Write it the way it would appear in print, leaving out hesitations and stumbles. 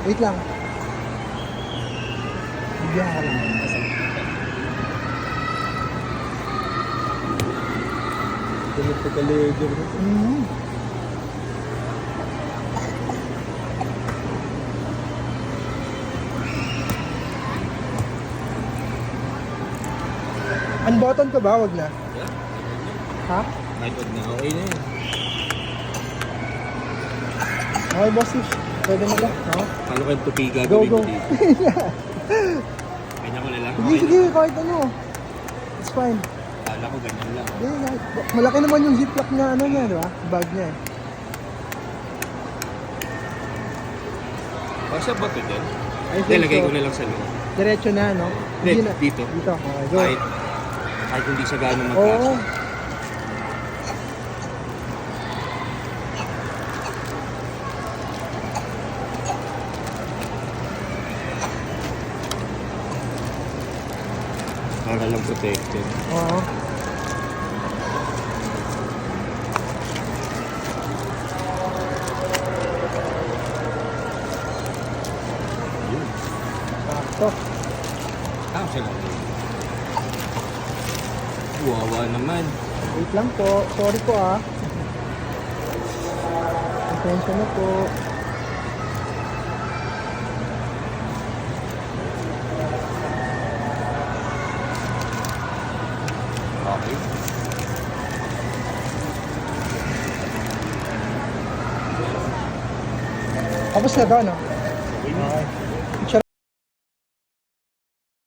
Wait lang. Bigyan ka lang. Tulog ka talaga. Unbutton ka ba? Wag na. Yeah. Ha? Kahit wag na, okay na yan. Okay, boss fish. Pwede na ba? No? Paano kayo tupi Go, gagawin go. ko dito? Kanya ko na lang? Sige, Okay sige. na. Kahit ano. It's fine. Kala ko ganyan lang. Hindi, kahit. Malaki naman yung ziplock na ano niya, di ba? Bag niya eh. Kasya ba ito dyan? I Hindi, think lagay so. ko na lang sa loob. Diretso na, no? Hindi, na. dito. Dito. Okay, go. Kahit hindi siya gano'ng Oo. magkasya. Para lang protected. Oo. Yun. Sakto. Siya lang. Wawa naman. Wait lang po. Sorry po ah. Pasensya na po. Okay. Tapos na ba, no? Okay. Okay.